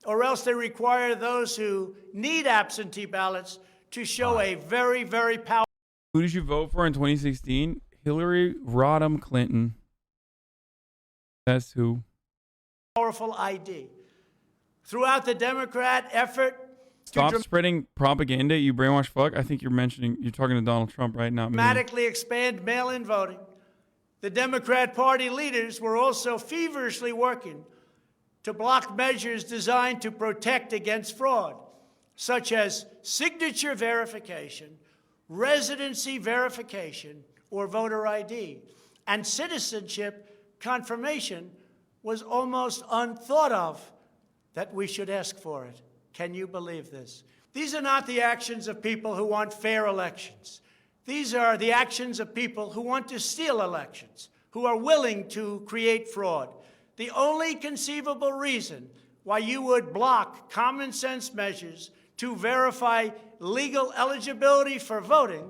or else they require those who need absentee ballots to show a very, very powerful. Who did you vote for in 2016? Hillary Rodham Clinton. That's who. Powerful ID. Throughout the Democrat effort. Stop spreading propaganda, you brainwashed fuck. I think you're talking to Donald Trump, right? Not me. Dramatically expand mail-in voting. The Democrat Party leaders were also feverishly working to block measures designed to protect against fraud, such as signature verification, residency verification, or voter ID. And citizenship confirmation was almost unthought of that we should ask for it. Can you believe this? These are not the actions of people who want fair elections. These are the actions of people who want to steal elections, who are willing to create fraud. The only conceivable reason why you would block common sense measures to verify legal eligibility for voting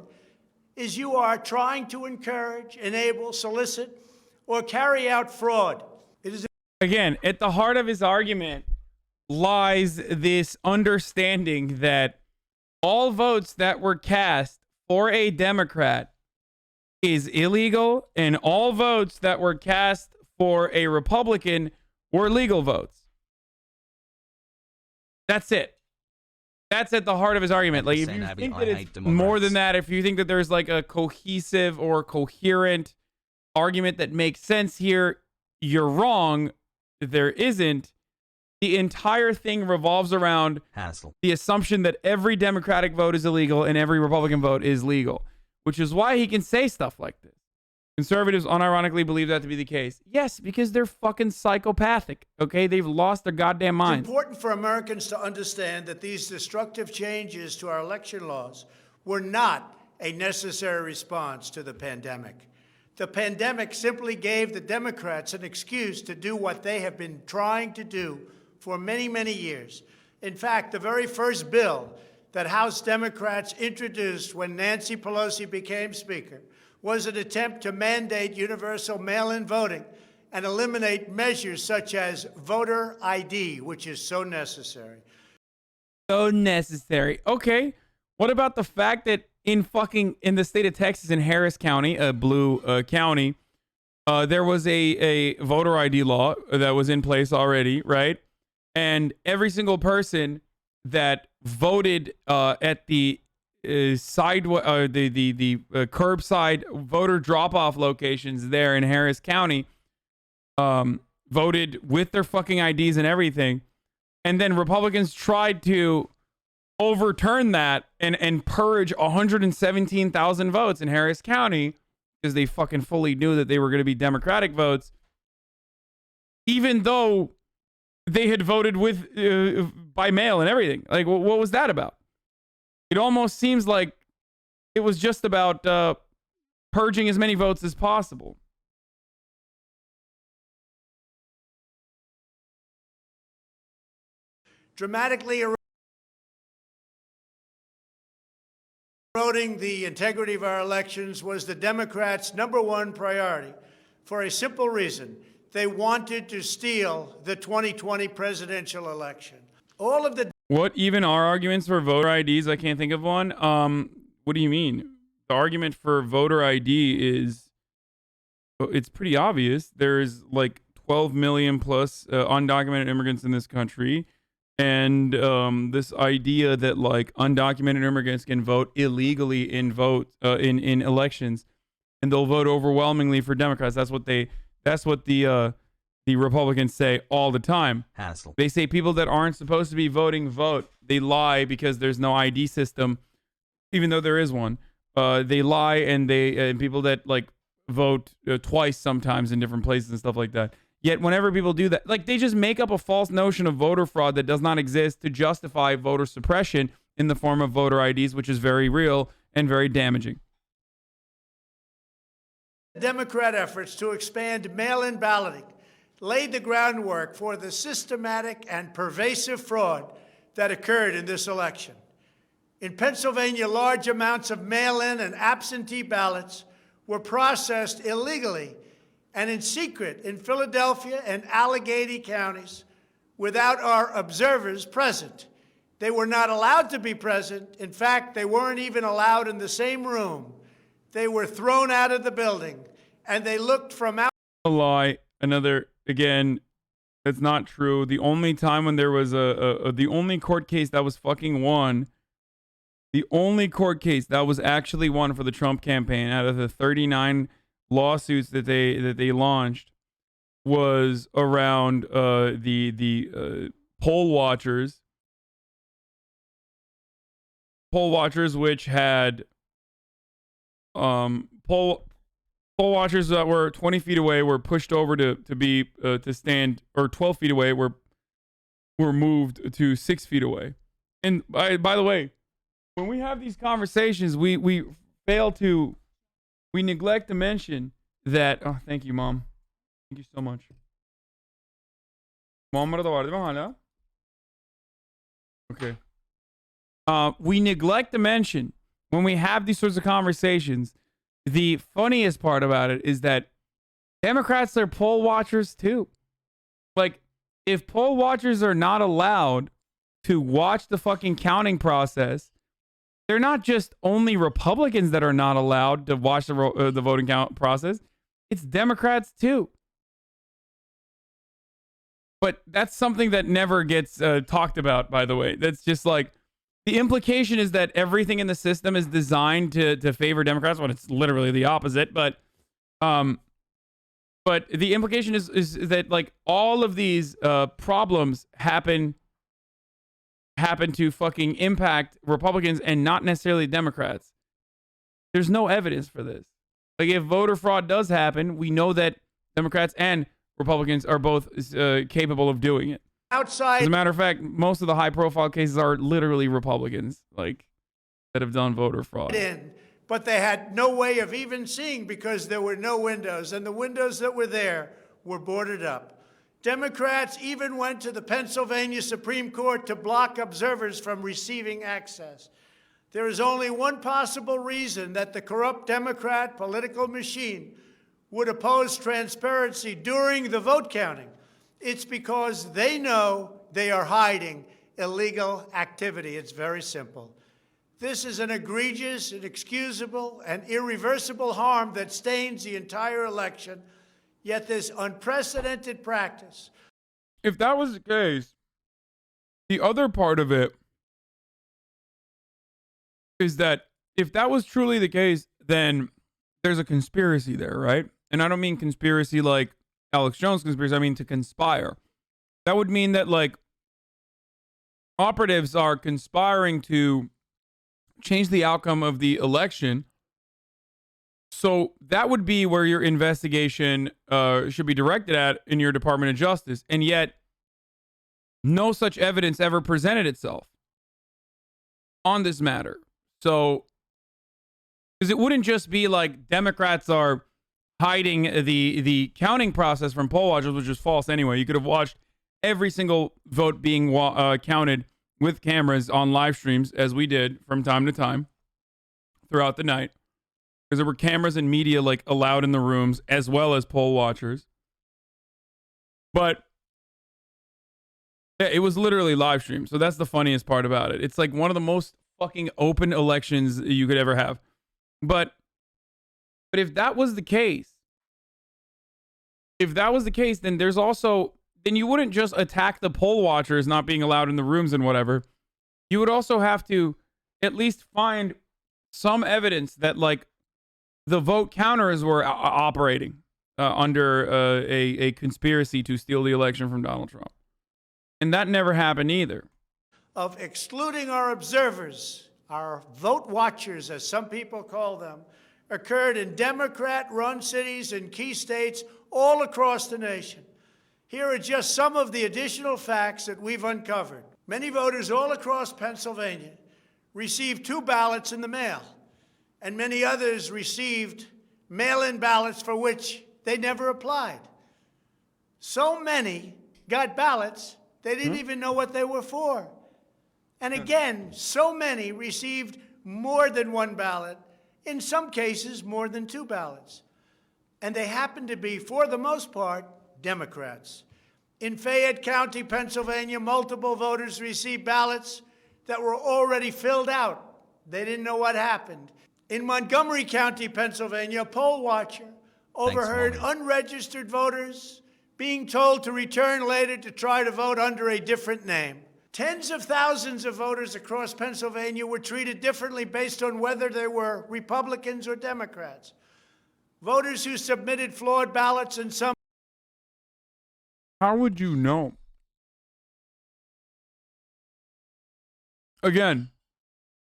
is you are trying to encourage, enable, solicit, or carry out fraud. It is again, at the heart of his argument lies this understanding that all votes that were cast for a Democrat is illegal, and all votes that were cast for a Republican were legal votes. That's it. That's at the heart of his argument. Like, if you think that it's more than that, if you think that there's like a cohesive or coherent argument that makes sense here, you're wrong. There isn't. The entire thing revolves around the assumption that every Democratic vote is illegal and every Republican vote is legal, which is why he can say stuff like this. Conservatives unironically believe that to be the case. Yes, because they're fucking psychopathic, okay? They've lost their goddamn minds. It's important for Americans to understand that these destructive changes to our election laws were not a necessary response to the pandemic. The pandemic simply gave the Democrats an excuse to do what they have been trying to do for many, many years. In fact, the very first bill that House Democrats introduced when Nancy Pelosi became Speaker was an attempt to mandate universal mail-in voting and eliminate measures such as voter ID, which is so necessary. So necessary. Okay. What about the fact that in the state of Texas, in Harris County, a blue county, there was a voter ID law that was in place already, right? And every single person that voted at the curbside voter drop-off locations there in Harris County voted with their fucking IDs and everything. And then Republicans tried to overturn that and purge 117,000 votes in Harris County because they fucking fully knew that they were going to be Democratic votes, even though they had voted with by mail and everything. Like, what was that about? It almost seems like it was just about purging as many votes as possible. Dramatically eroding the integrity of our elections was the Democrats' #1 priority for a simple reason. They wanted to steal the 2020 presidential election. All of the What even are arguments for voter IDs? I can't think of one. What do you mean? The argument for voter ID is, it's pretty obvious. There's like 12 million plus undocumented immigrants in this country. And this idea that like undocumented immigrants can vote illegally in elections, and they'll vote overwhelmingly for Democrats. That's what the Republicans say all the time. Hassle. They say people that aren't supposed to be voting vote. They lie because there's no ID system, even though there is one. They lie, and people that like vote twice sometimes in different places and stuff like that. Yet whenever people do that, like, they just make up a false notion of voter fraud that does not exist to justify voter suppression in the form of voter IDs, which is very real and very damaging. Democrat efforts to expand mail-in balloting laid the groundwork for the systematic and pervasive fraud that occurred in this election. In Pennsylvania, large amounts of mail-in and absentee ballots were processed illegally and in secret in Philadelphia and Allegheny counties, without our observers present. They were not allowed to be present. In fact, they weren't even allowed in the same room. They were thrown out of the building, and they looked from out. A lie. Another, again, that's not true. The only time when there was the only court case that was fucking won, the only court case that was actually won for the Trump campaign out of the 39 lawsuits that they launched was around the poll watchers, which had poll watchers that were 20 feet away were pushed over to stand, or 12 feet away were moved to 6 feet away. And by the way, when we have these conversations, we neglect to mention that. Oh, thank you, Mom. Thank you so much. Okay. We neglect to mention when we have these sorts of conversations, the funniest part about it is that Democrats are poll watchers too. Like, if poll watchers are not allowed to watch the fucking counting process, they're not just only Republicans that are not allowed to watch the voting count process. It's Democrats too. But that's something that never gets talked about, by the way. That's just like, the implication is that everything in the system is designed to favor Democrats when it's literally the opposite. But the implication is that, like, all of these problems happen to fucking impact Republicans and not necessarily Democrats. There's no evidence for this. Like, if voter fraud does happen, we know that Democrats and Republicans are both capable of doing it. Outside. As a matter of fact, most of the high-profile cases are literally Republicans, like, that have done voter fraud. But they had no way of even seeing because there were no windows, and the windows that were there were boarded up. Democrats even went to the Pennsylvania Supreme Court to block observers from receiving access. There is only one possible reason that the corrupt Democrat political machine would oppose transparency during the vote counting. It's because they know they are hiding illegal activity. It's very simple. This is an egregious, inexcusable, and irreversible harm that stains the entire election. Yet this unprecedented practice. If that was the case, the other part of it is that if that was truly the case, then there's a conspiracy there, right? And I don't mean conspiracy like Alex Jones conspiracy. I mean to conspire. That would mean that, like, operatives are conspiring to change the outcome of the election. So that would be where your investigation should be directed at in your Department of Justice. And yet, no such evidence ever presented itself on this matter. So, because it wouldn't just be like Democrats are hiding the counting process from poll watchers, which is false anyway. You could have watched every single vote being counted with cameras on live streams, as we did from time to time throughout the night, because there were cameras and media, like, allowed in the rooms as well as poll watchers. But it was literally live stream, so that's the funniest part about it. It's like one of the most fucking open elections you could ever have. But if that was the case, then there's also, then you wouldn't just attack the poll watchers not being allowed in the rooms and whatever. You would also have to at least find some evidence that, like, the vote counters were operating under a conspiracy to steal the election from Donald Trump. And that never happened either. Of excluding our observers, our vote watchers, as some people call them, occurred in Democrat-run cities and key states all across the nation. Here are just some of the additional facts that we've uncovered. Many voters all across Pennsylvania received 2 ballots in the mail, and many others received mail-in ballots for which they never applied. So many got ballots, they didn't even know what they were for. And again, so many received more than 1 ballot, in some cases more than 2 ballots. And they happened to be, for the most part, Democrats. In Fayette County, Pennsylvania, multiple voters received ballots that were already filled out. They didn't know what happened. In Montgomery County, Pennsylvania, a poll watcher overheard unregistered voters being told to return later to try to vote under a different name. Tens of thousands of voters across Pennsylvania were treated differently based on whether they were Republicans or Democrats. Voters who submitted flawed ballots and some... How would you know? Again,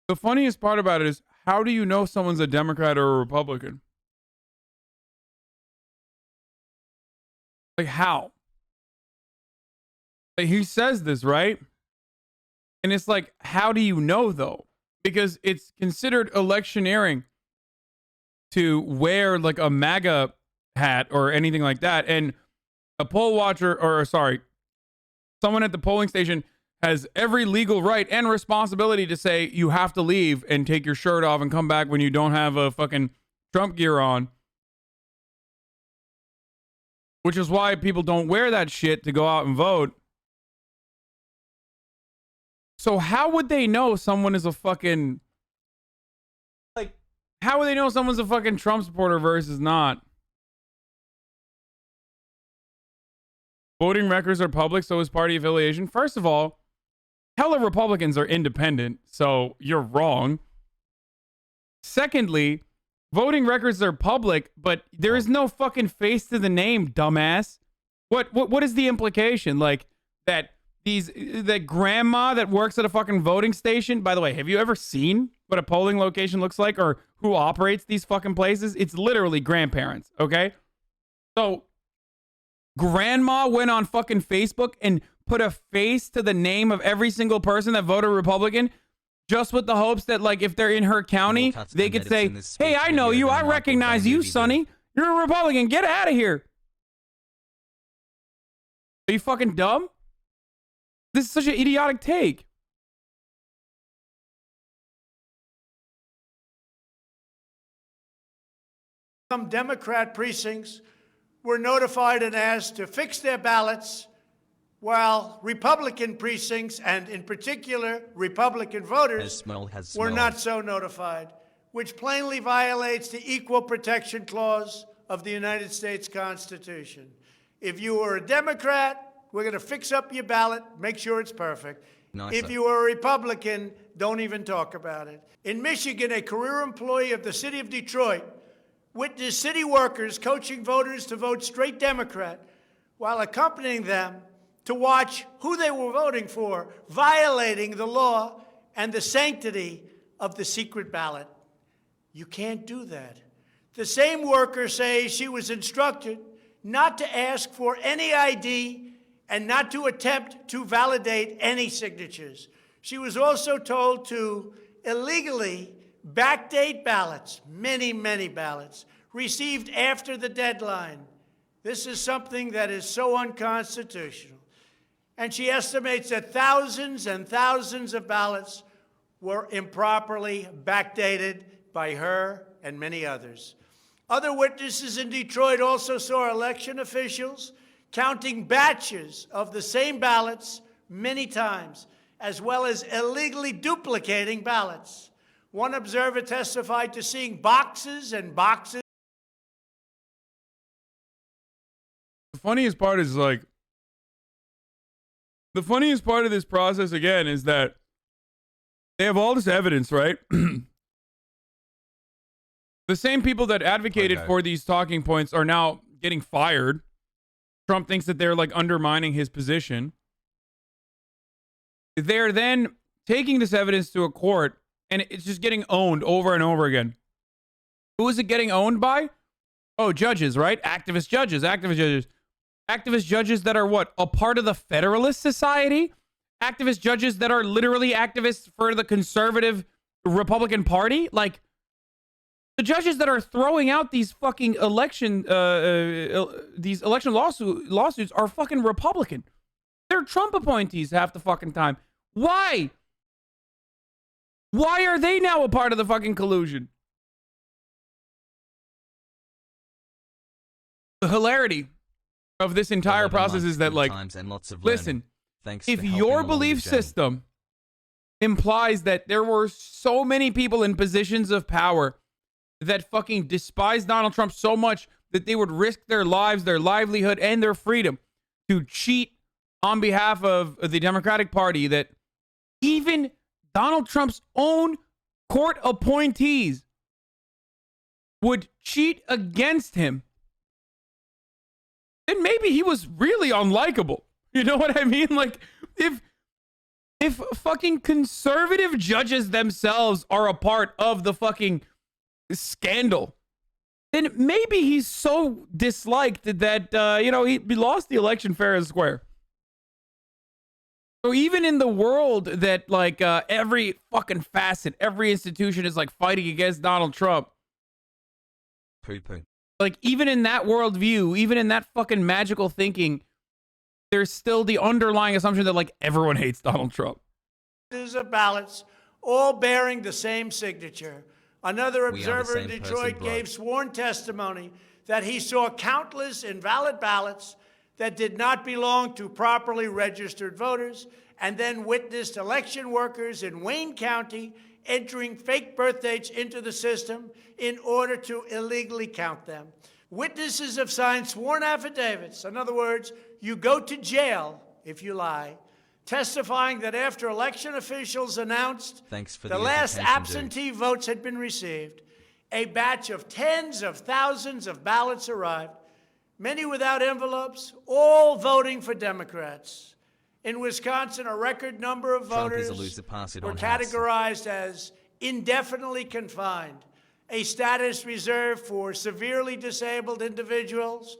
the funniest part about it is, how do you know someone's a Democrat or a Republican? Like, how? Like, he says this, right? And it's like, how do you know, though? Because it's considered electioneering to wear, like, a MAGA hat or anything like that. And a poll watcher, or sorry, someone at the polling station has every legal right and responsibility to say you have to leave and take your shirt off and come back when you don't have a fucking Trump gear on. Which is why people don't wear that shit to go out and vote. So how would they know someone is a fucking... Like, how would they know someone's a fucking Trump supporter versus not? Voting records are public, so is party affiliation. First of all, hella Republicans are independent, so you're wrong. Secondly, voting records are public, but there is no fucking face to the name, dumbass. What is the implication? Like, that grandma that works at a fucking voting station. By the way, have you ever seen what a polling location looks like or who operates these fucking places? It's literally grandparents, okay? So grandma went on fucking Facebook and put a face to the name of every single person that voted Republican just with the hopes that, like, if they're in her county, they could say, hey, I know you. I recognize you, Sonny. You're a Republican. Get out of here. Are you fucking dumb? This is such an idiotic take. Some Democrat precincts were notified and asked to fix their ballots, while Republican precincts, and in particular Republican voters, were not so notified, which plainly violates the Equal Protection Clause of the United States Constitution. If you were a Democrat, we're going to fix up your ballot, make sure it's perfect. If you were a Republican, don't even talk about it. In Michigan, a career employee of the city of Detroit witnessed city workers coaching voters to vote straight Democrat while accompanying them to watch who they were voting for, violating the law and the sanctity of the secret ballot. You can't do that. The same worker says she was instructed not to ask for any ID and not to attempt to validate any signatures. She was also told to illegally backdate ballots, many, many ballots, received after the deadline. This is something that is so unconstitutional. And she estimates that thousands and thousands of ballots were improperly backdated by her and many others. Other witnesses in Detroit also saw election officials counting batches of the same ballots many times, as well as illegally duplicating ballots. One observer testified to seeing boxes and boxes. The funniest part is, like, the funniest part of this process, again, is that they have all this evidence, right? The same people that advocated for these talking points are now getting fired. Trump thinks that they're, like, undermining his position. They're then taking this evidence to a court, and it's just getting owned over and over again. Who is it getting owned by? Oh, judges, right? Activist judges, activist judges. Activist judges that are what? A part of the Federalist Society? Activist judges that are literally activists for the conservative Republican Party? Like, the judges that are throwing out these fucking election lawsuits are fucking Republican. They're Trump appointees half the fucking time. Why? Why are they now a part of the fucking collusion? The hilarity of this entire process is that, like, listen, if your belief system implies that there were so many people in positions of power that fucking despise Donald Trump so much that they would risk their lives, their livelihood, and their freedom to cheat on behalf of the Democratic Party, that even Donald Trump's own court appointees would cheat against him, then maybe he was really unlikable. You know what I mean? Like, if fucking conservative judges themselves are a part of the fucking scandal, then maybe he's so disliked that, he lost the election fair and square. So even in the world that, like, every fucking facet, every institution is, like, fighting against Donald Trump, like, even in that worldview, even in that fucking magical thinking, there's still the underlying assumption that, like, everyone hates Donald Trump. Of ballots, all bearing the same signature. Another observer in Detroit gave sworn testimony that he saw countless invalid ballots that did not belong to properly registered voters, and then witnessed election workers in Wayne County entering fake birth dates into the system in order to illegally count them. Witnesses have signed sworn affidavits. In other words, you go to jail if you lie, testifying that after election officials announced the last absentee votes had been received, a batch of tens of thousands of ballots arrived, many without envelopes, all voting for Democrats. In Wisconsin, a record number of voters were categorized as indefinitely confined, a status reserved for severely disabled individuals,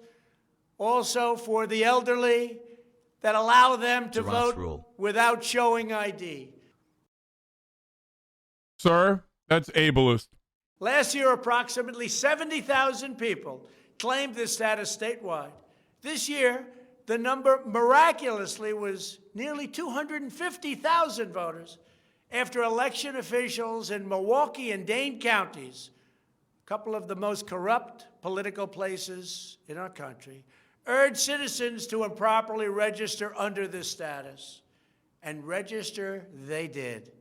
also for the elderly, that allow them to vote without showing ID. Sir, that's ableist. Last year, approximately 70,000 people claimed this status statewide. This year, the number miraculously was nearly 250,000 voters after election officials in Milwaukee and Dane counties, a couple of the most corrupt political places in our country, urged citizens to improperly register under this status. And register they did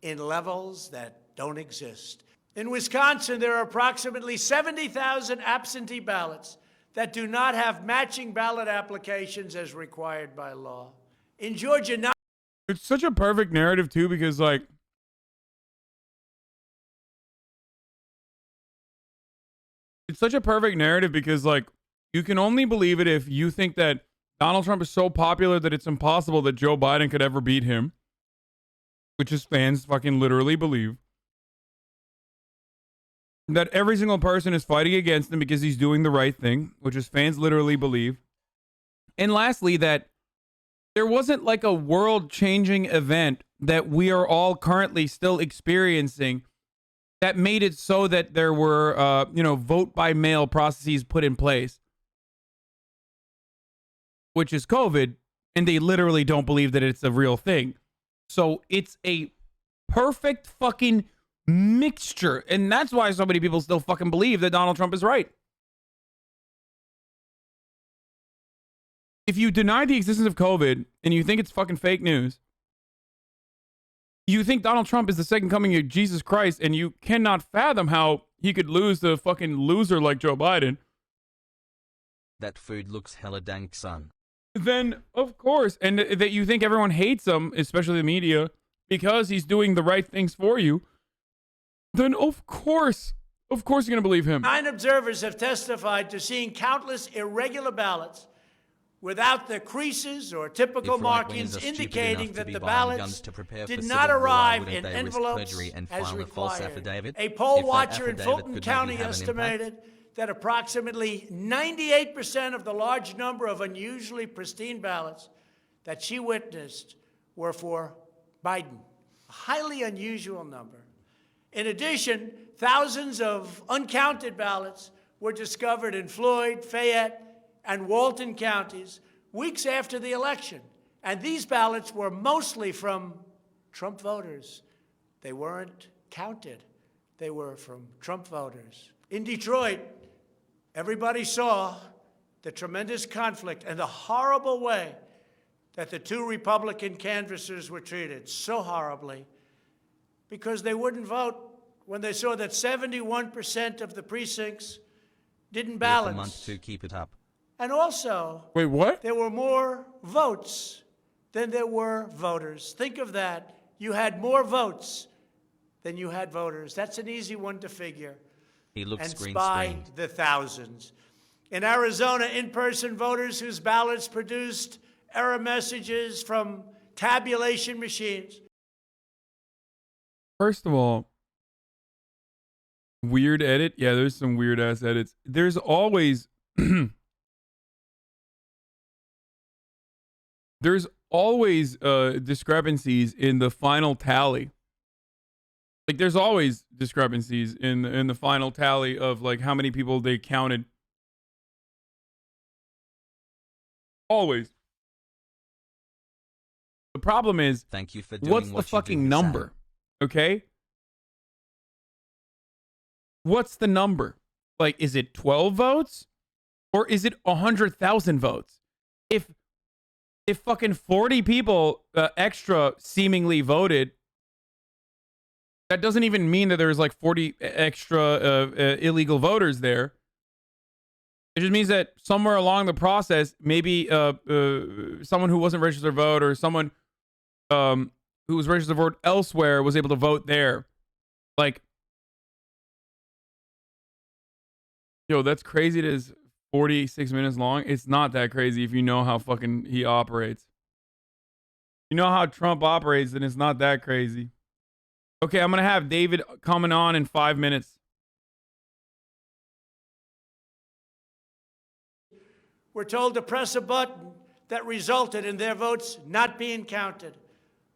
in levels that don't exist. In Wisconsin, there are approximately 70,000 absentee ballots that do not have matching ballot applications as required by law. In Georgia, now it's such a perfect narrative too, because, like, it's such a perfect narrative because, like, you can only believe it if you think that Donald Trump is so popular that it's impossible that Joe Biden could ever beat him, which his fans fucking literally believe. That every single person is fighting against him because he's doing the right thing, which his fans literally believe. And lastly, that there wasn't like a world-changing event that we are all currently still experiencing that made it so that there were, vote-by-mail processes put in place, which is COVID, and they literally don't believe that it's a real thing. So it's a perfect fucking mixture, and that's why so many people still fucking believe that Donald Trump is right. If you deny the existence of COVID and you think it's fucking fake news, you think Donald Trump is the second coming of Jesus Christ, and you cannot fathom how he could lose to a fucking loser like Joe Biden. That food looks hella dank, son. Then, of course, and that you think everyone hates him, especially the media, because he's doing the right things for you, then of course you're going to believe him. 9 observers have testified to seeing countless irregular ballots without the creases or typical markings indicating that the ballots did not arrive in envelopes as required. A poll watcher in Fulton County estimated that approximately 98% of the large number of unusually pristine ballots that she witnessed were for Biden, a highly unusual number. In addition, thousands of uncounted ballots were discovered in Floyd, Fayette, and Walton counties weeks after the election. And these ballots were mostly from Trump voters. They weren't counted. They were from Trump voters. In Detroit, everybody saw the tremendous conflict and the horrible way that the two Republican canvassers were treated, so horribly, because they wouldn't vote when they saw that 71% of the precincts didn't balance. A month to keep it up. And also, wait, what? There were more votes than there were voters. Think of that. You had more votes than you had voters. That's an easy one to figure. He looks and green by screened. the thousands. In Arizona, in-person voters whose ballots produced error messages from tabulation machines. First of all, weird edit. Yeah, there's some weird ass edits. There's always there's always discrepancies in the final tally. Like there's always discrepancies in the final tally of like how many people they counted. Always. The problem is, thank you for doing what's the fucking number? Okay? What's the number? Like, is it 12 votes? Or is it 100,000 votes? If fucking 40 people extra seemingly voted, that doesn't even mean that there's like 40 extra illegal voters there. It just means that somewhere along the process, maybe someone who wasn't registered to vote or someone who was registered to vote elsewhere was able to vote there. Like, yo, that's crazy. It is 46 minutes long. It's not that crazy if you know how fucking he operates. You know how Trump operates, then it's not that crazy. Okay, I'm going to have David coming on in 5 minutes. We're told to press a button that resulted in their votes not being counted.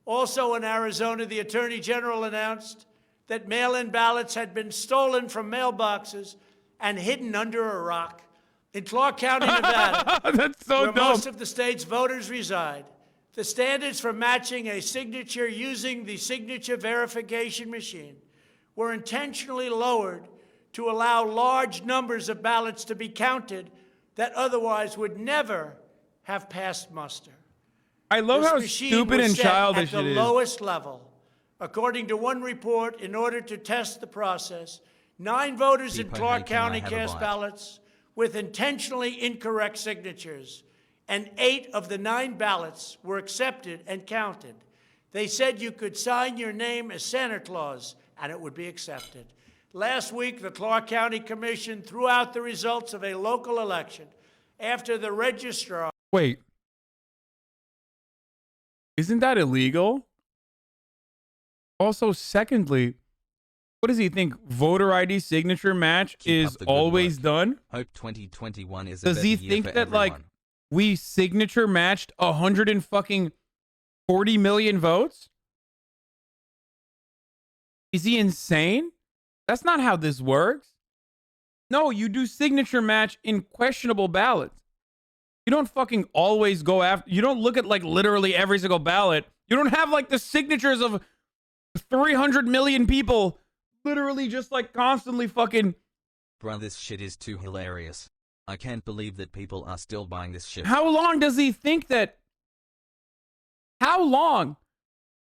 Also in Arizona, the Attorney General announced that mail-in ballots had been stolen from mailboxes and hidden under a rock. In Clark County, Nevada, that's so where dumb. most of the state's voters reside, the standards for matching a signature using the signature verification machine were intentionally lowered to allow large numbers of ballots to be counted that otherwise would never have passed muster. I love how stupid and childish it is. At the lowest level. According to one report, in order to test the process, 9 voters in Clark County cast ballots with intentionally incorrect signatures, and 8 of the 9 ballots were accepted and counted. They said you could sign your name as Santa Claus, and it would be accepted. Last week, the Clark County Commission threw out the results of a local election after the registrar... Wait. Isn't that illegal? Also, secondly, what does he think? Voter ID signature match is always done? Hope 2021 is a Does better he year think for that, everyone. like, we signature matched 140 million votes? Is he insane? That's not how this works. No, you do signature match in questionable ballots. You don't fucking always go after... You don't look at, like, literally every single ballot. You don't have, like, the signatures of 300 million people literally just, like, constantly fucking... Bruh, this shit is too hilarious. I can't believe that people are still buying this shit. How long does he think that... How long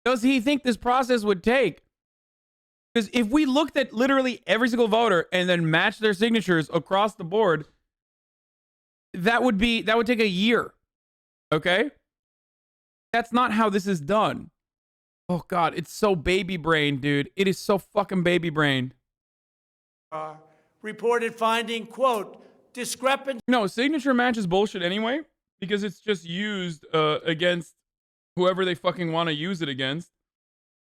does he think this process would take? Because if we looked at literally every single voter and then matched their signatures across the board, that would take a year. Okay? That's not how this is done. Oh God, it's so baby brain, dude. It is so fucking baby brain. reported finding, quote, discrepancy. No, signature match is bullshit anyway, because it's just used against whoever they fucking want to use it against.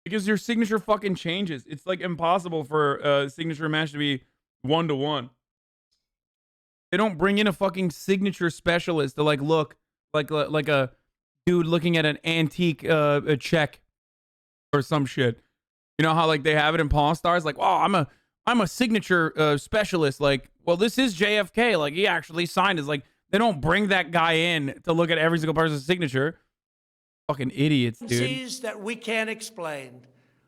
Because your signature fucking changes. It's like impossible for a signature match to be 1-to-1. They don't bring in a fucking signature specialist to like look like a dude looking at an antique a check or some shit. You know how like they have it in Pawn Stars? Like, oh, I'm a signature specialist. Like, well, this is JFK. Like, he actually signed it. Like, they don't bring that guy in to look at every single person's signature. Fucking idiots, dude. That we can't explain.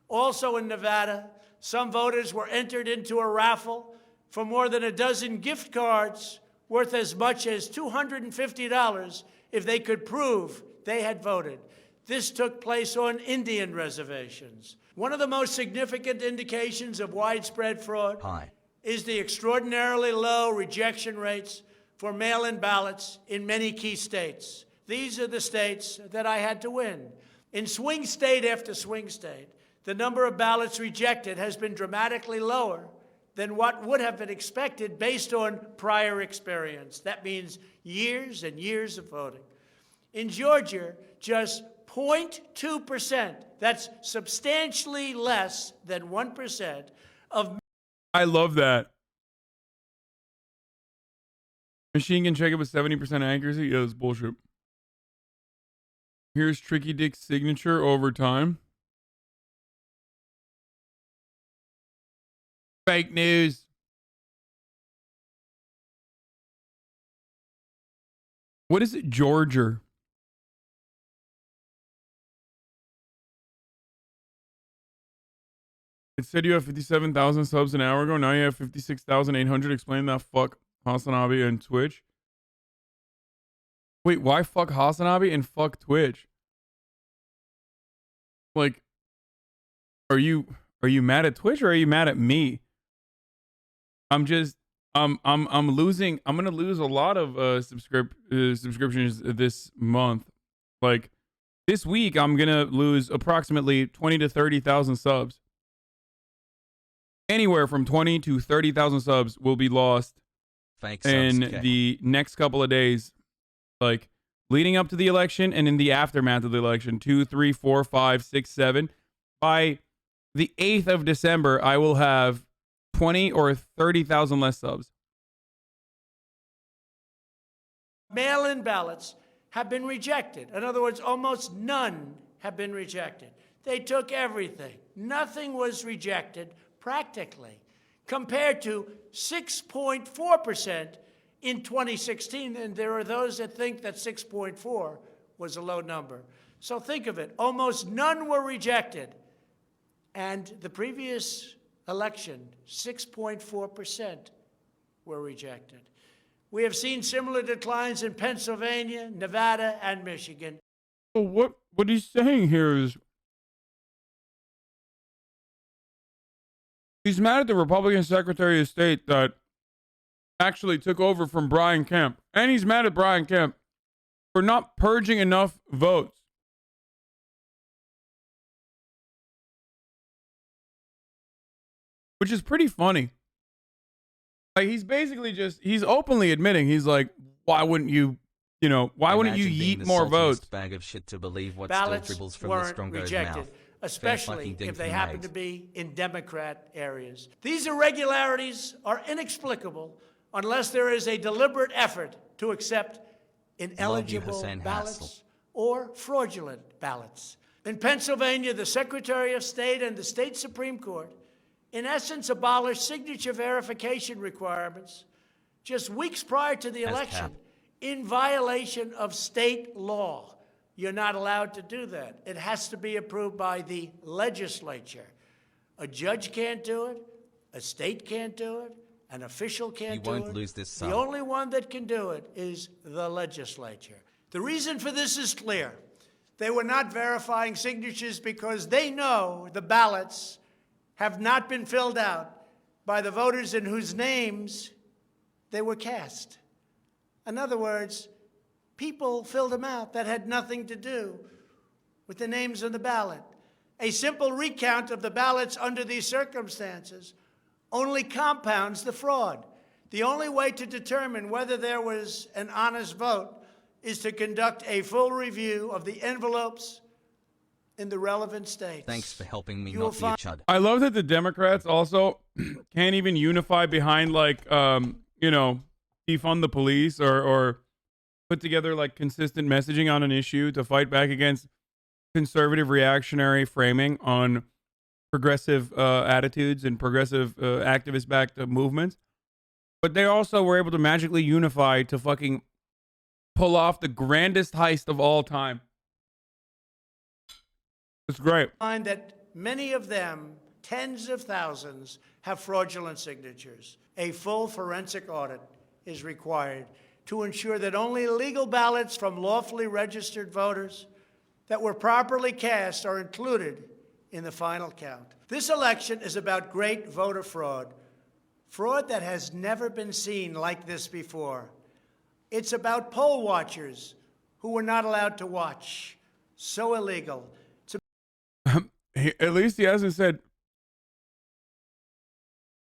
Also in Nevada, some voters were entered into a raffle for more than a dozen gift cards worth as much as $250 if they could prove they had voted. This took place on Indian reservations. One of the most significant indications of widespread fraud is the extraordinarily low rejection rates for mail-in ballots in many key states. These are the states that I had to win. In swing state after swing state, the number of ballots rejected has been dramatically lower than what would have been expected based on prior experience. That means years and years of voting. In Georgia, just 0.2%, that's substantially less than 1% of... I love that. Machine can check it with 70% accuracy? Yeah, that's bullshit. Here's Tricky Dick's signature over time. Fake news. What is it, Georgia? It said you have 57,000 subs an hour ago. Now you have 56,800. Explain that, fuck HasanAbi and Twitch. Wait, why fuck HasanAbi and fuck Twitch? Like, are you mad at Twitch or are you mad at me? I'm losing. I'm gonna lose a lot of subscriptions this month. Like this week, I'm gonna lose approximately 20 to 30,000 subs. Anywhere from 20 to 30,000 subs will be lost in the next couple of days, like leading up to the election and in the aftermath of the election. 2, 3, 4, 5, 6, 7. By the 8th of December, I will have 20 or 30,000 less subs. Mail-in ballots have been rejected. In other words, almost none have been rejected. They took everything. Nothing was rejected practically, compared to 6.4% in 2016. And there are those that think that 6.4 was a low number. So think of it. Almost none were rejected. And the previous election, 6.4% were rejected. We have seen similar declines in Pennsylvania, Nevada, and Michigan. So what he's saying here is he's mad at the Republican Secretary of State that actually took over from Brian Kemp. And he's mad at Brian Kemp for not purging enough votes. Which is pretty funny. Like he's basically he's openly admitting, he's like, why wouldn't you yeet more votes? Bag of shit to believe what ballots still dribbles from the weren't strong guy's rejected, mouth. especially if they happen to be in Democrat areas. These irregularities are inexplicable unless there is a deliberate effort to accept ineligible ballots or fraudulent ballots. In Pennsylvania, the Secretary of State and the state Supreme Court, in essence, abolished signature verification requirements just weeks prior to the election in violation of state law. You're not allowed to do that. It has to be approved by the legislature. A judge can't do it. A state can't do it. An official can't do it. You won't lose this sum. The only one that can do it is the legislature. The reason for this is clear. They were not verifying signatures because they know the ballots have not been filled out by the voters in whose names they were cast. In other words, people filled them out that had nothing to do with the names on the ballot. A simple recount of the ballots under these circumstances only compounds the fraud. The only way to determine whether there was an honest vote is to conduct a full review of the envelopes in the relevant states. Thanks for helping me not be a chud. I love that the Democrats also can't even unify behind like defund the police or put together like consistent messaging on an issue to fight back against conservative reactionary framing on progressive attitudes and progressive activist-backed movements. But they also were able to magically unify to fucking pull off the grandest heist of all time. It's great. Find that many of them, tens of thousands, have fraudulent signatures. A full forensic audit is required to ensure that only legal ballots from lawfully registered voters that were properly cast are included in the final count. This election is about great voter fraud, fraud that has never been seen like this before. It's about poll watchers who were not allowed to watch. So illegal. At least he hasn't said.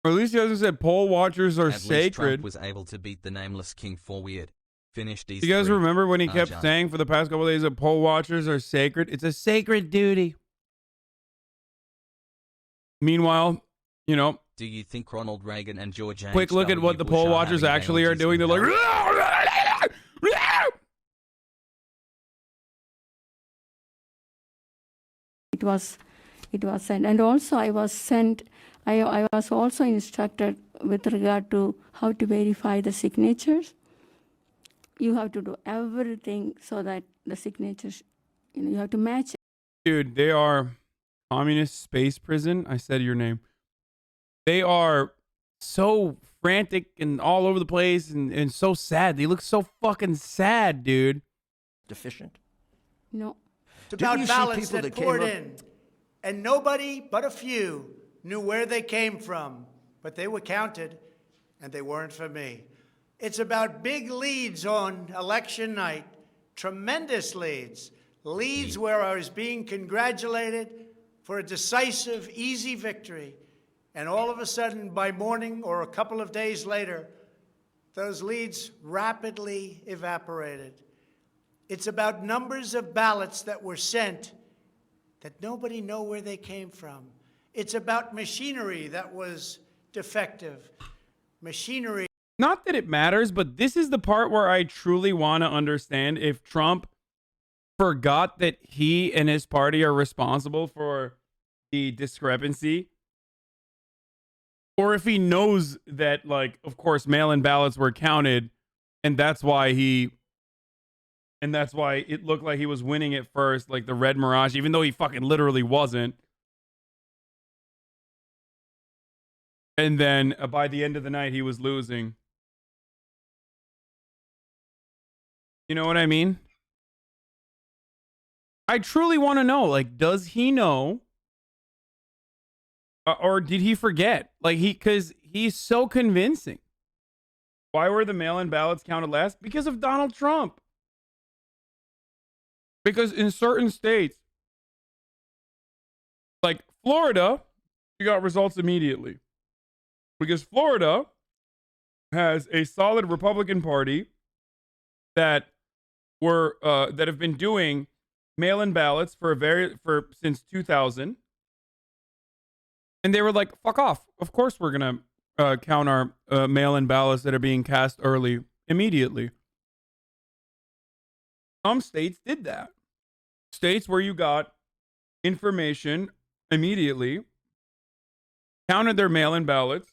Or at least he hasn't said poll watchers are At least sacred. Trump was able to beat the nameless king for weird. Finished these. You guys three. remember when he kept saying for the past couple of days that poll watchers are sacred? It's a sacred duty. Meanwhile, you know, do you think Ronald Reagan and George H. quick look at what the poll watchers actually are doing. They're like, it was sent, and also I was sent. I was also instructed with regard to how to verify the signatures. You have to do everything so that the signatures, you have to match. Dude, they are communist space prison. I said your name. They are so frantic and all over the place and so sad. They look so fucking sad, dude. Deficient? No. It's about ballots that poured in, and nobody but a few knew where they came from, but they were counted, and they weren't for me. It's about big leads on election night, tremendous leads, leads where I was being congratulated for a decisive, easy victory, and all of a sudden, by morning or a couple of days later, those leads rapidly evaporated. It's about numbers of ballots that were sent that nobody knew where they came from. It's about machinery that was defective. Machinery. Not that it matters, but this is the part where I truly want to understand if Trump forgot that he and his party are responsible for the discrepancy, or if he knows that, like, of course, mail-in ballots were counted, and that's why it looked like he was winning at first, like the Red Mirage, even though he fucking literally wasn't. And then by the end of the night, he was losing. You know what I mean? I truly want to know, like, does he know? Or did he forget? Like, because he's so convincing. Why were the mail-in ballots counted last? Because of Donald Trump. Because in certain states, like Florida, you got results immediately. Because Florida has a solid Republican Party that have been doing mail-in ballots since 2000. And they were like, fuck off. Of course we're going to count our mail-in ballots that are being cast early immediately. Some states did that. States where you got information immediately, counted their mail-in ballots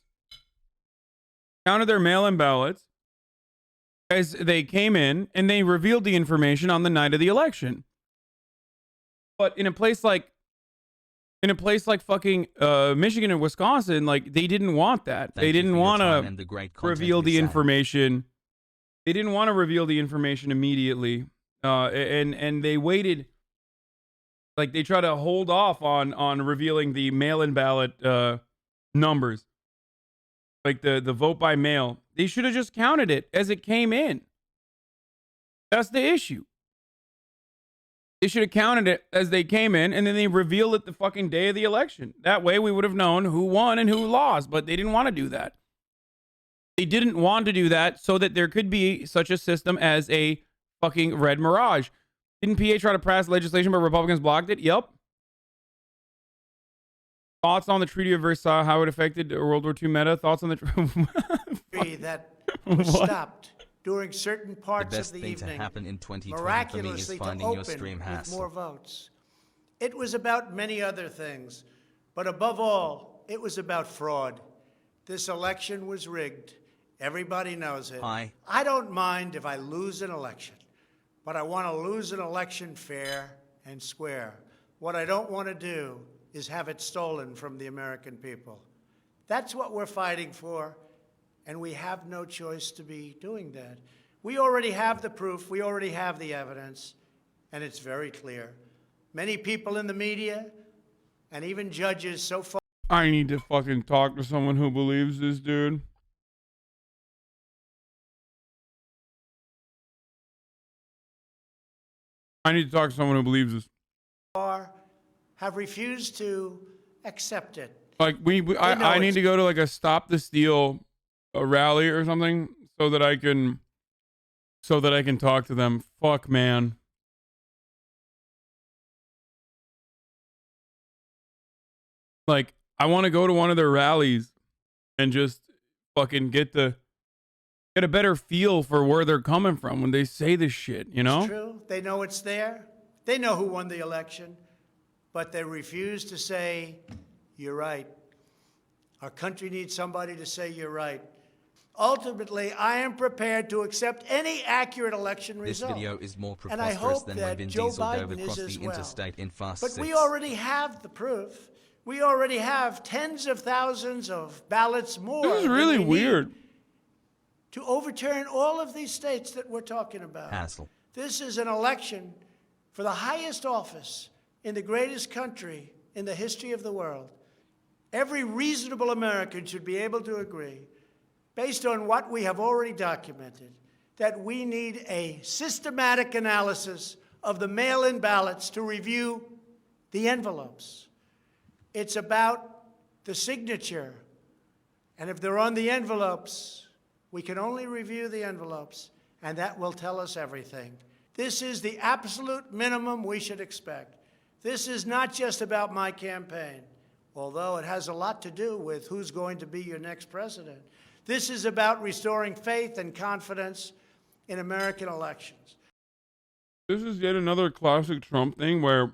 as they came in, and they revealed the information on the night of the election. But in a place like fucking Michigan and Wisconsin, like, they didn't want that. They didn't want to reveal the information. They didn't want to reveal the information immediately. And they waited. Like, they try to hold off on revealing the mail-in ballot numbers. Like the vote by mail. They should have just counted it as it came in. That's the issue. They should have counted it as they came in, and then they revealed it the fucking day of the election. That way we would have known who won and who lost, but they didn't want to do that. They didn't want to do that so that there could be such a system as a fucking Red Mirage. Didn't PA try to pass legislation, but Republicans blocked it? Yep. Thoughts on the Treaty of Versailles, how it affected World War II meta? Thoughts on the that was stopped during certain parts the best of the thing evening, to happen in 2020 miraculously for me is finding to your open stream with hassle. more votes. It was about many other things, but above all, it was about fraud. This election was rigged. Everybody knows it. I don't mind if I lose an election, but I want to lose an election fair and square. What I don't want to do is have it stolen from the American people. That's what we're fighting for, and we have no choice to be doing that. We already have the proof, we already have the evidence, and it's very clear. Many people in the media and even judges so far. I need to fucking talk to someone who believes this, dude. I need to talk to someone who believes this. Have refused to accept it. Like I need to go to like a Stop the Steal rally or something so that I can talk to them. Fuck, man. Like, I want to go to one of their rallies and just fucking get a better feel for where they're coming from when they say this shit, you know? It's true. They know it's there. They know who won the election, but they refuse to say, you're right. Our country needs somebody to say you're right. Ultimately, I am prepared to accept any accurate election result. This video is more and I preposterous hope than that when Vin Joe Diesel dove Biden across is the as well. interstate in Fast But 6. we already have the proof. We already have tens of thousands of ballots more. This is really weird. To overturn all of these states that we're talking about. Hassle. This is an election for the highest office in the greatest country in the history of the world. Every reasonable American should be able to agree, based on what we have already documented, that we need a systematic analysis of the mail-in ballots to review the envelopes. It's about the signature. And if they're on the envelopes, we can only review the envelopes, and that will tell us everything. This is the absolute minimum we should expect. This is not just about my campaign, although it has a lot to do with who's going to be your next president. This is about restoring faith and confidence in American elections. This is yet another classic Trump thing where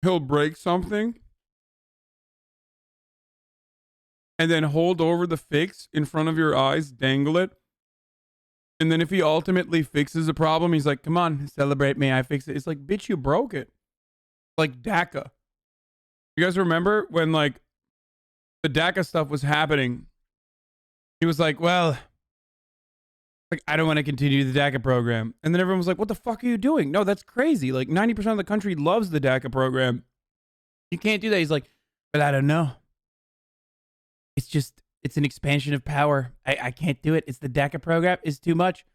he'll break something and then hold over the fix in front of your eyes, dangle it. And then if he ultimately fixes a problem, he's like, come on, celebrate me, I fixed it. It's like, bitch, you broke it. Like DACA. You guys remember when like the DACA stuff was happening? He was like, well, like, I don't want to continue the DACA program. And then everyone was like, what the fuck are you doing? No, that's crazy. Like 90% of the country loves the DACA program. You can't do that. He's like, but I don't know. It's an expansion of power. I can't do it. It's the DACA program. It's too much.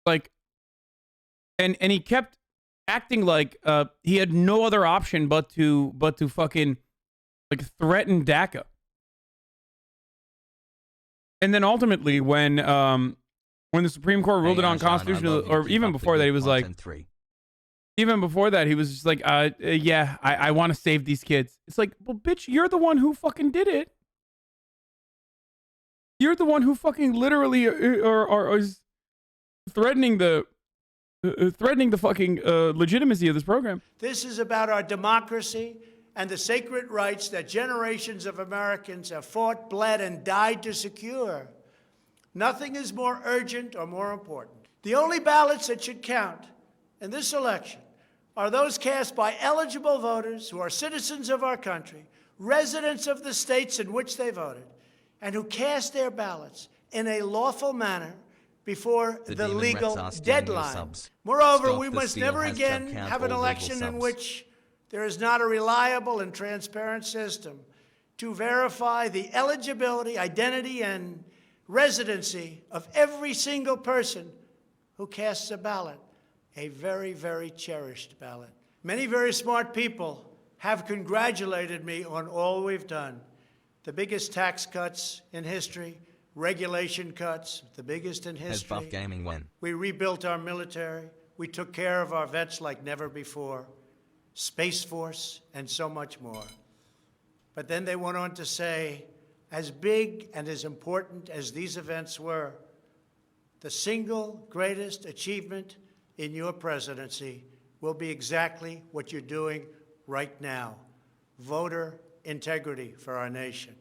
Like, and he kept acting like he had no other option but to fucking like threaten DACA. And then ultimately, when the Supreme Court ruled it unconstitutional, or even before that, he was like, even before that, he was just like, yeah, I want to save these kids. It's like, well, bitch, you're the one who fucking did it. You're the one who fucking literally or is threatening the fucking legitimacy of this program. This is about our democracy and the sacred rights that generations of Americans have fought, bled, and died to secure. Nothing is more urgent or more important. The only ballots that should count in this election are those cast by eligible voters who are citizens of our country, residents of the states in which they voted, and who cast their ballots in a lawful manner before the legal deadline. Moreover, we must never again have an election in which there is not a reliable and transparent system to verify the eligibility, identity, and residency of every single person who casts a ballot, a very, very cherished ballot. Many very smart people have congratulated me on all we've done. The biggest tax cuts in history, regulation cuts, the biggest in history. Has Buff Gaming won? We rebuilt our military. We took care of our vets like never before. Space Force, and so much more. But then they went on to say, as big and as important as these events were, the single greatest achievement in your presidency will be exactly what you're doing right now, voter integrity for our nation.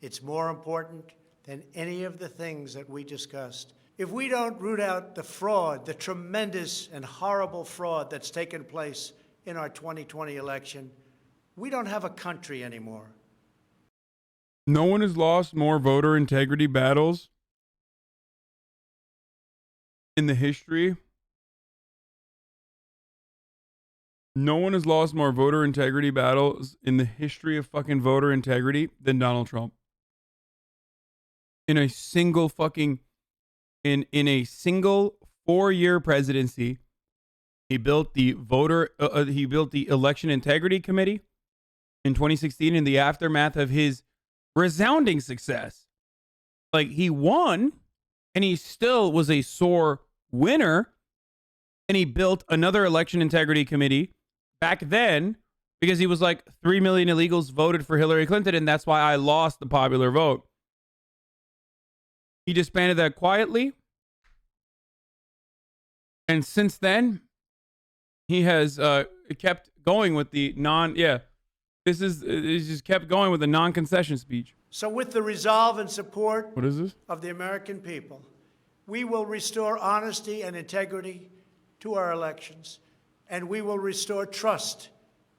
It's more important than any of the things that we discussed. If we don't root out the fraud, the tremendous and horrible fraud that's taken place in our 2020 election, We don't have a country anymore. No one has lost more voter integrity battles in the history. No one has lost more voter integrity battles in the history of fucking voter integrity than Donald Trump. In a single fucking, in a single 4-year presidency, he built the election integrity committee in 2016 in the aftermath of his resounding success. Like, he won, and he still was a sore winner, and he built another election integrity committee back then because he was like 3 million illegals voted for Hillary Clinton, and that's why I lost the popular vote. He disbanded that quietly, and since then he has kept going with the he's just kept going with the non-concession speech. So with the resolve and support What is this? of the American people, we will restore honesty and integrity to our elections, and we will restore trust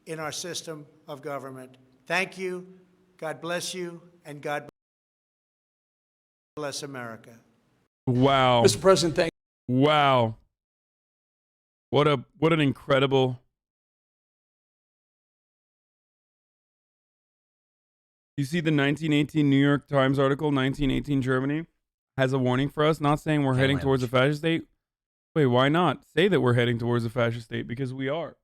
in our system of government. Thank you. God bless you, and God bless America. Wow. Mr. President, thank you. Wow. What an incredible. You see the 1918 New York Times article, 1918 Germany has a warning for us, not saying we're heading towards a fascist state. Wait, why not say that we're heading towards a fascist state? Because we are.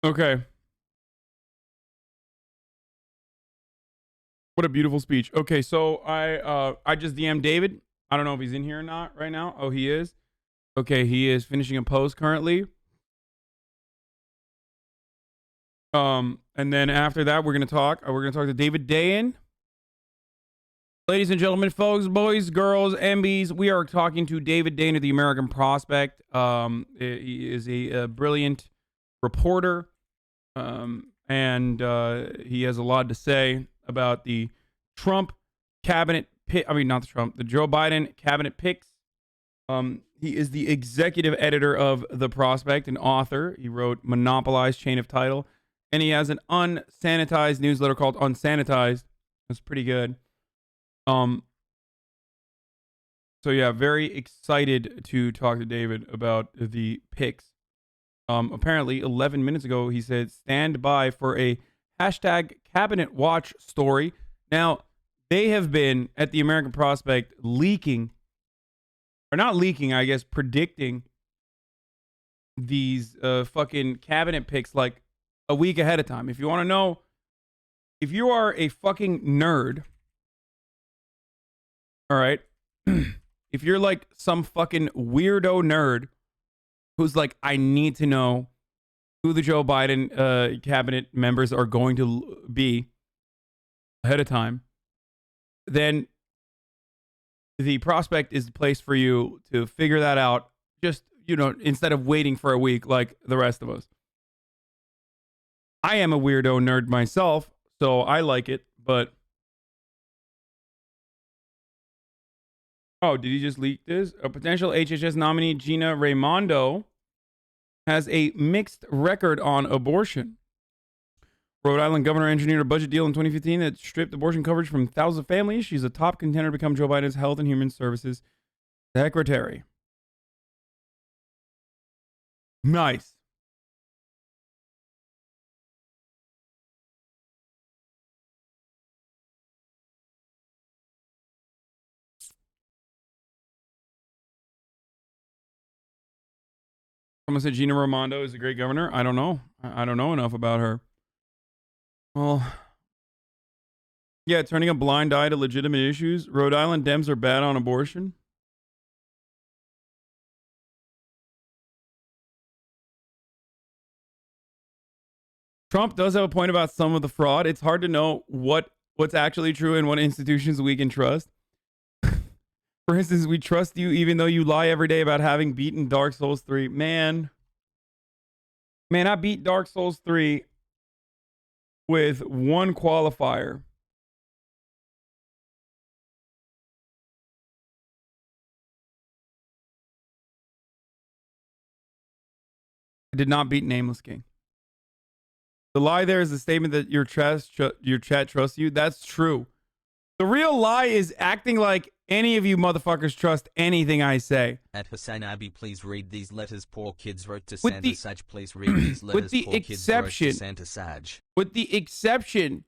Okay. What a beautiful speech. Okay, so I just DM'd David. I don't know if he's in here or not right now. Oh, he is. Okay, he is finishing a post currently. And then after that, we're gonna talk. We're gonna talk to David Dayen. Ladies and gentlemen, folks, boys, girls, MBs, we are talking to David Dayen of the American Prospect. He is a brilliant reporter, and he has a lot to say about the Trump cabinet pick. I mean, not the Trump, the Joe Biden cabinet picks. He is the executive editor of The Prospect, an author. He wrote Monopolized Chain of Title, and he has an unsanitized newsletter called Unsanitized. That's pretty good. So yeah, very excited to talk to David about the picks. Apparently 11 minutes ago, he said, stand by for a hashtag cabinet watch story. Now, they have been at the American Prospect leaking, or not leaking, I guess, predicting these fucking cabinet picks like a week ahead of time. If you want to know, if you are a fucking nerd, all right, if you're like some fucking weirdo nerd who's like, I need to know who the Joe Biden cabinet members are going to be ahead of time, then the Prospect is the place for you to figure that out. Just, you know, instead of waiting for a week like the rest of us. I am a weirdo nerd myself, so I like it, but oh, did he just leak this? A potential HHS nominee, Gina Raimondo, has a mixed record on abortion. Rhode Island governor engineered a budget deal in 2015 that stripped abortion coverage from thousands of families. She's a top contender to become Joe Biden's Health and Human Services Secretary. Nice. Someone said Gina Raimondo is a great governor. I don't know. I don't know enough about her. Well, yeah, turning a blind eye to legitimate issues. Rhode Island Dems are bad on abortion. Trump does have a point about some of the fraud. It's hard to know what's actually true and what institutions we can trust. For instance, we trust you even though you lie every day about having beaten Dark Souls 3. Man, I beat Dark Souls 3 with one qualifier. did not beat Nameless King. The lie there is the statement that your chat trusts you. That's true. The real lie is acting like any of you motherfuckers trust anything I say. At HasanAbi, please read these letters poor kids wrote to With Santa the- Saj. Please read these letters with the poor kids wrote to exception- Santa Saj. With the exception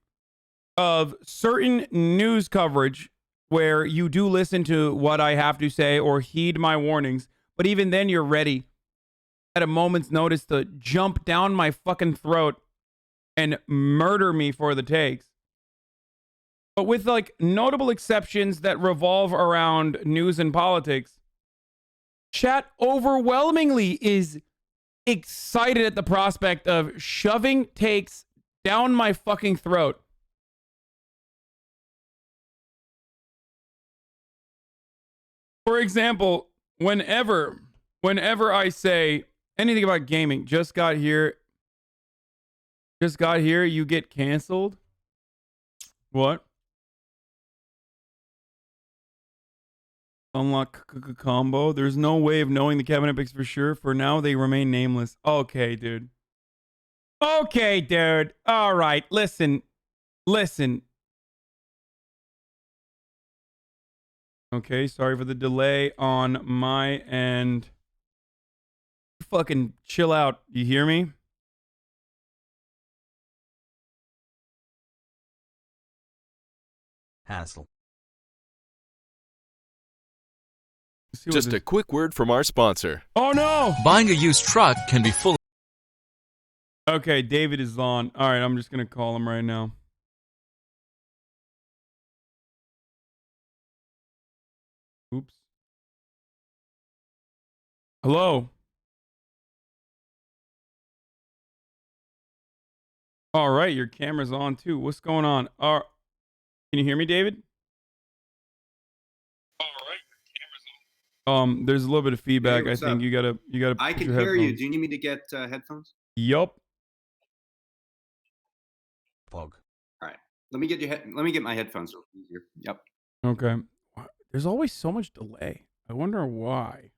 of certain news coverage where you do listen to what I have to say or heed my warnings, but even then you're ready at a moment's notice to jump down my fucking throat and murder me for the takes. But with like notable exceptions that revolve around news and politics, chat overwhelmingly is excited at the prospect of shoving takes down my fucking throat. For example, whenever I say anything about gaming, just got here, you get canceled. What? Unlock combo. There's no way of knowing the cabinet picks for sure. For now, they remain nameless. Okay, dude. Okay, dude. All right. Listen. Okay, sorry for the delay on my end. Fucking chill out. You hear me? Hassle. Just a quick word from our sponsor. Oh no! Buying a used truck can be full. Okay, David is on. All right, I'm just gonna call him right now. Oops. Hello. All right, your camera's on too. What's going on? Can you hear me, David? There's a little bit of feedback. Hey, I think up? you gotta. I can hear you. Do you need me to get headphones? Yup. Pog. All right. Let me get my headphones easier. Yep. Okay. There's always so much delay. I wonder why.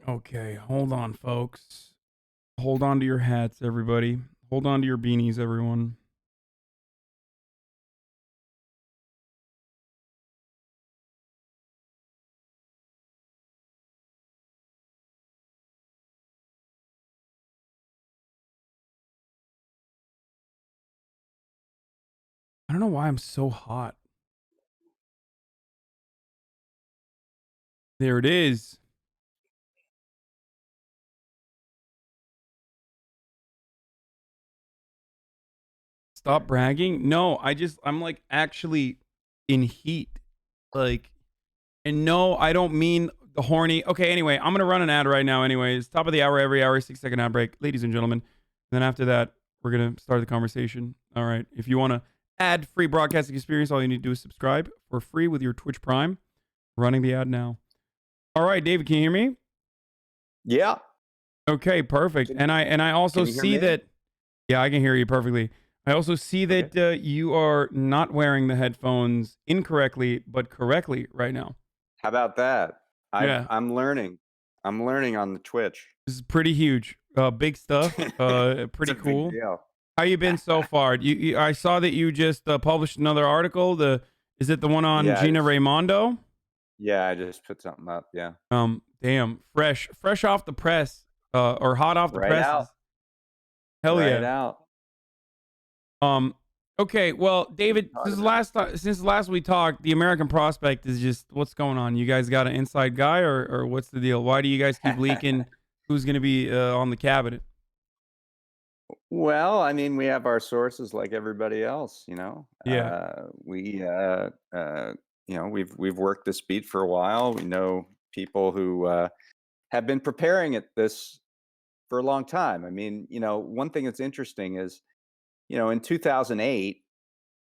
Okay. Hold on, folks. Hold on to your hats, everybody. Hold on to your beanies, everyone. I don't know why I'm so hot. There it is. Stop bragging. No, I'm like actually in heat. Like, and no, I don't mean the horny. Okay, anyway, I'm going to run an ad right now anyways. Top of the hour, every hour, 6-second ad break. Ladies and gentlemen. And then after that, we're going to start the conversation. All right. If you want to ad-free broadcasting experience, all you need to do is subscribe for free with your Twitch Prime. Running the ad now. All right, David, can you hear me? Yeah. Okay, perfect. And I also see that. Yeah, I can hear you perfectly. I also see that you are not wearing the headphones incorrectly, but correctly right now. How about that? Yeah. I'm learning. I'm learning on the Twitch. This is pretty huge. Big stuff. Pretty cool. Big deal. How you been so far? I saw that you just published another article. Is it the one on Gina Raimondo? Yeah, I just put something up. Yeah. Damn, fresh off the press, or hot off the press. Out. Hell right yeah. Out. Okay. Well, David, since last we talked, the American Prospect is just what's going on. You guys got an inside guy, or what's the deal? Why do you guys keep leaking who's going to be on the cabinet? Well, I mean, we have our sources like everybody else, you know. Yeah. We've worked this beat for a while. We know people who have been preparing this for a long time. I mean, one thing that's interesting is, in 2008,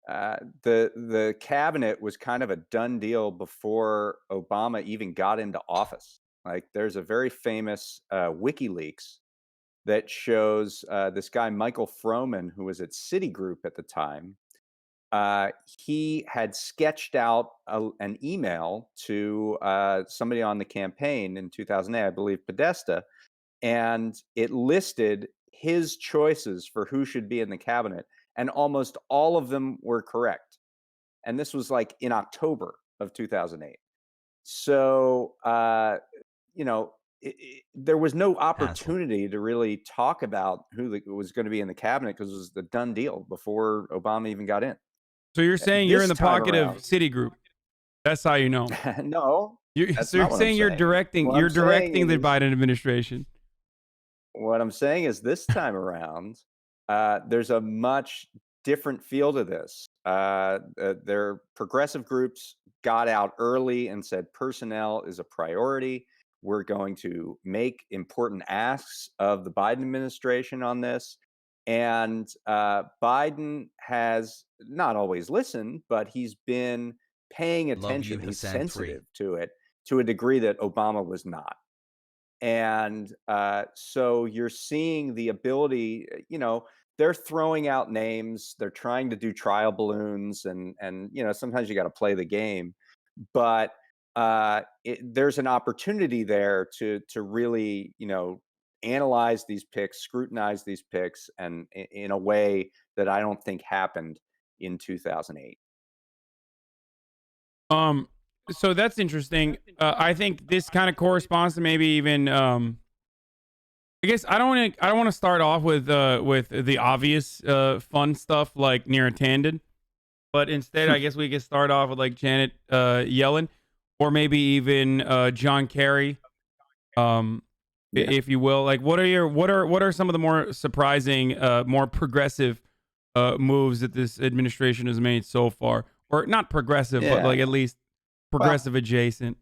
the cabinet was kind of a done deal before Obama even got into office. Like, there's a very famous WikiLeaks that shows this guy, Michael Froman, who was at Citigroup at the time, he had sketched out an email to somebody on the campaign in 2008, I believe Podesta, and it listed his choices for who should be in the cabinet, and almost all of them were correct. And this was like in October of 2008. So, there was no opportunity to really talk about who was going to be in the cabinet because it was the done deal before Obama even got in. So you're saying you're in the pocket around, of Citigroup. That's how you know. No. So you're saying you're directing the Biden administration. What I'm saying is this time around, there's a much different feel to this. Their progressive groups got out early and said personnel is a priority. We're going to make important asks of the Biden administration on this. And Biden has not always listened, but he's been paying attention. He's sensitive to it to a degree that Obama was not. And so you're seeing the ability, they're throwing out names. They're trying to do trial balloons, and sometimes you got to play the game. But there's an opportunity there to really, analyze these picks, scrutinize these picks, and in a way that I don't think happened in 2008. So that's interesting. I think this kind of corresponds to maybe even. I guess I don't want to start off with the obvious fun stuff like Neera, but instead I guess we could start off with like Janet Yellen, or maybe even John Kerry, if you will. Like, what are some of the more surprising, more progressive moves that this administration has made so far, or not progressive, but like at least progressive adjacent?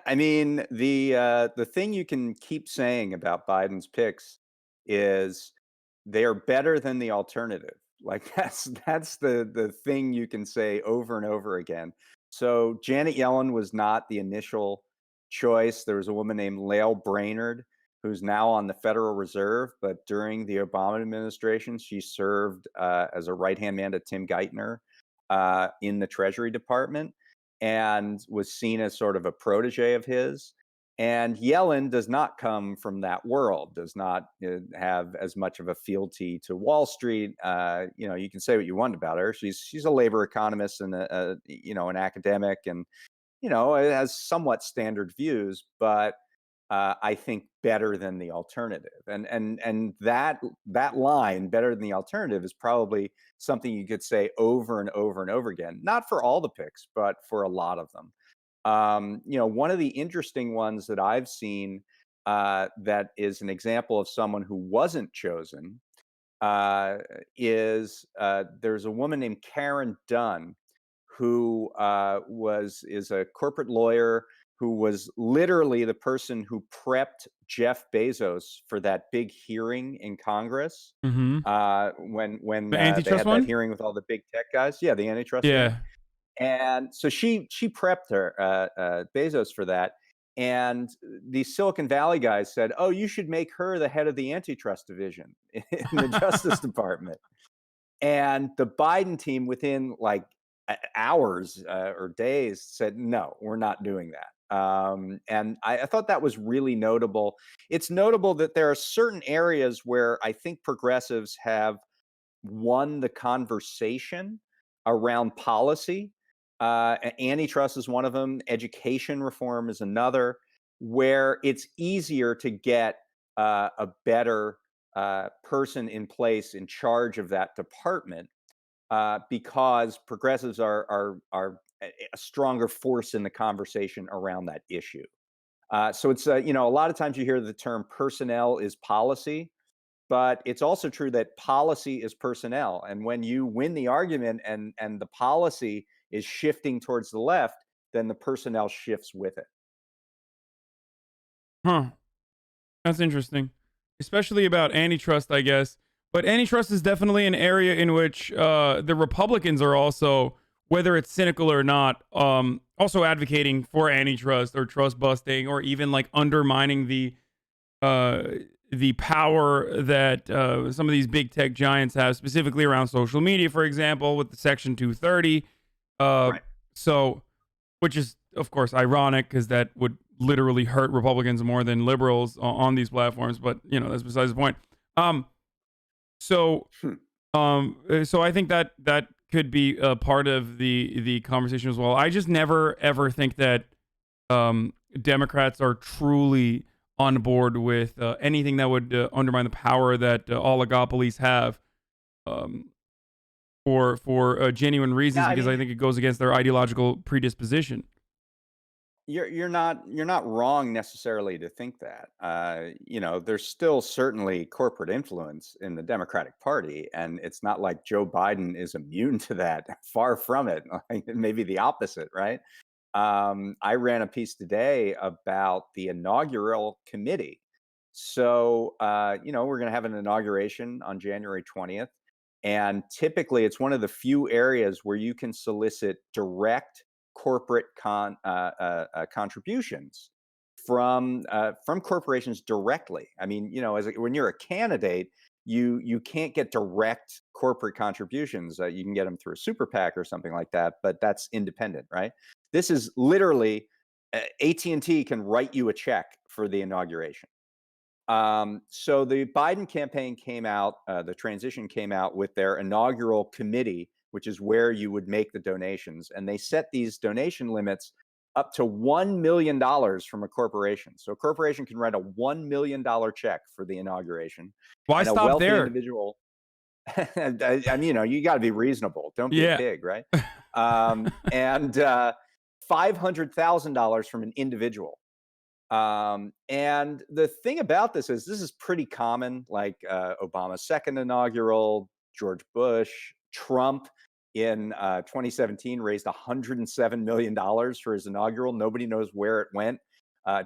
I mean, the thing you can keep saying about Biden's picks is they are better than the alternative. Like that's the thing you can say over and over again. So Janet Yellen was not the initial choice. There was a woman named Lael Brainerd who's now on the Federal Reserve, but during the Obama administration, she served as a right-hand man to Tim Geithner in the Treasury Department, and was seen as sort of a protege of his. And Yellen does not come from that world, does not have as much of a fealty to Wall Street. You can say what you want about her. She's a labor economist and an academic, and it has somewhat standard views, but I think better than the alternative. And that line, better than the alternative, is probably something you could say over and over and over again. Not for all the picks, but for a lot of them. One of the interesting ones that I've seen that is an example of someone who wasn't chosen is there's a woman named Karen Dunn who is a corporate lawyer who was literally the person who prepped Jeff Bezos for that big hearing in Congress when the antitrust they had one? that hearing with all the big tech guys. Yeah, the antitrust. Yeah. Hearing. And so she prepped her Bezos for that. And the Silicon Valley guys said, "Oh, you should make her the head of the antitrust division in the Justice Department." And the Biden team, within like hours or days, said, "No, we're not doing that." And I thought that was really notable. It's notable that there are certain areas where I think progressives have won the conversation around policy. Antitrust is one of them. Education reform is another, where it's easier to get a better person in place in charge of that department because progressives are a stronger force in the conversation around that issue. So it's a lot of times you hear the term personnel is policy, but it's also true that policy is personnel. And when you win the argument and the policy is shifting towards the left, then the personnel shifts with it. Huh. That's interesting. Especially about antitrust, I guess. But antitrust is definitely an area in which the Republicans are also, whether it's cynical or not, also advocating for antitrust or trust busting, or even like undermining the the power that some of these big tech giants have, specifically around social media, for example, with the Section 230. Right. So, which is, of course, ironic because that would literally hurt Republicans more than liberals on these platforms. But, you know, that's besides the point. So I think that could be a part of the conversation as well. I just never, ever think that Democrats are truly on board with anything that would undermine the power that oligopolies have for genuine reasons, because I think it goes against their ideological predisposition. You're not wrong necessarily to think that. You know, there's still certainly corporate influence in the Democratic Party, and it's not like Joe Biden is immune to that. Far from it. Maybe the opposite, right? I ran a piece today about the inaugural committee. So, you know, we're going to have an inauguration on January 20th. And typically, it's one of the few areas where you can solicit direct corporate contributions from corporations directly. I mean, you know, when you're a candidate, you can't get direct corporate contributions. You can get them through a super PAC or something like that, but that's independent, right? This is literally AT&T can write you a check for the inauguration. So the Biden campaign came out, the transition came out with their inaugural committee, which is where you would make the donations. And they set these donation limits up to $1 million from a corporation. So a corporation can write a $1 million check for the inauguration. Why and stop a wealthy there? Individual, I mean, you know, you got to be reasonable. Don't be a pig, right? And $500,000 from an individual. And the thing about this is pretty common, like Obama's second inaugural, George Bush, Trump in 2017 raised $107 million for his inaugural. Nobody knows where it went.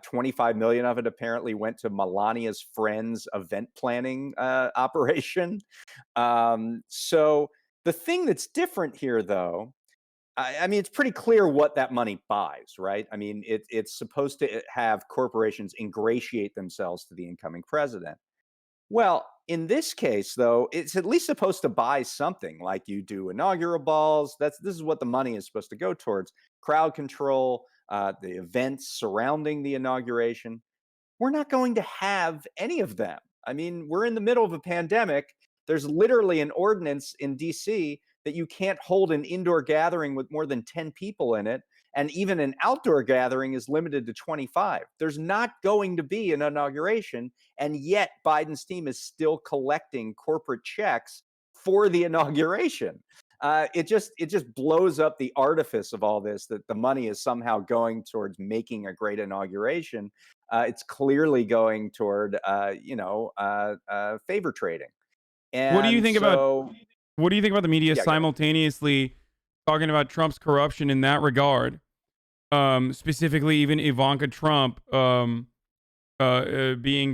25 million of it apparently went to Melania's friend's event planning operation. So the thing that's different here, though, I mean, it's pretty clear what that money buys, right? I mean, it's supposed to have corporations ingratiate themselves to the incoming president. Well, in this case, though, it's at least supposed to buy something, like you do inaugural balls. This is what the money is supposed to go towards: crowd control, the events surrounding the inauguration. We're not going to have any of them. I mean, we're in the middle of a pandemic. There's literally an ordinance in DC that you can't hold an indoor gathering with more than 10 people in it. And even an outdoor gathering is limited to 25. There's not going to be an inauguration. And yet Biden's team is still collecting corporate checks for the inauguration. It just blows up the artifice of all this, that the money is somehow going towards making a great inauguration. It's clearly going toward, favor trading. And what do you think about the media Yeah, simultaneously talking about Trump's corruption in that regard? Specifically, even Ivanka Trump being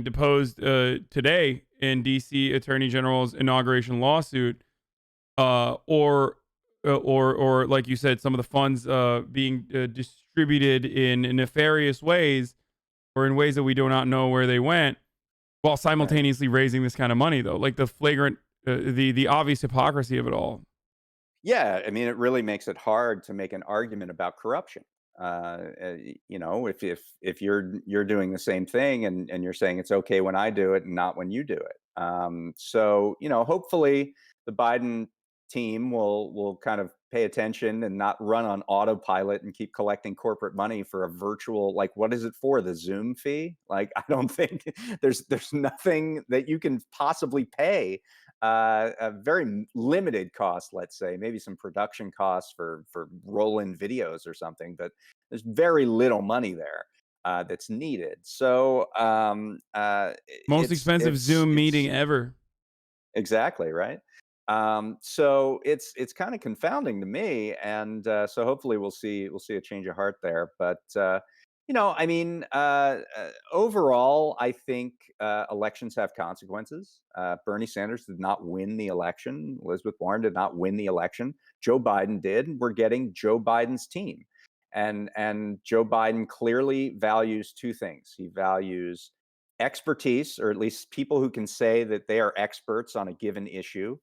deposed today in D.C. Attorney General's inauguration lawsuit, or like you said, some of the funds being distributed in nefarious ways, or in ways that we do not know where they went, while simultaneously raising this kind of money, though. Like the flagrant, the obvious hypocrisy of it all. Yeah, I mean, it really makes it hard to make an argument about corruption. You know, if you're doing the same thing and you're saying it's okay when I do it and not when you do it. So, you know, hopefully the Biden team will kind of pay attention and not run on autopilot and keep collecting corporate money for a virtual, like, what is it for? The Zoom fee? Like, I don't think there's nothing that you can possibly pay. A very limited cost, let's say, maybe some production costs for roll-in videos or something, but there's very little money there that's needed. So Most expensive Zoom meeting ever. Exactly, right. So it's kind of confounding to me, and so hopefully we'll see a change of heart there. But you know, I mean, overall, I think elections have consequences. Bernie Sanders did not win the election. Elizabeth Warren did not win the election. Joe Biden did. We're getting Joe Biden's team, and Joe Biden clearly values two things. He values expertise, or at least people who can say that they are experts on a given issue,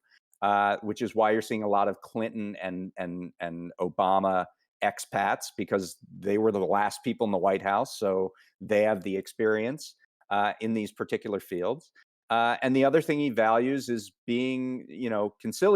which is why you're seeing a lot of Clinton and Obama expats, because they were the last people in the White House, so they have the experience in these particular fields. And the other thing he values is being, conciliatory.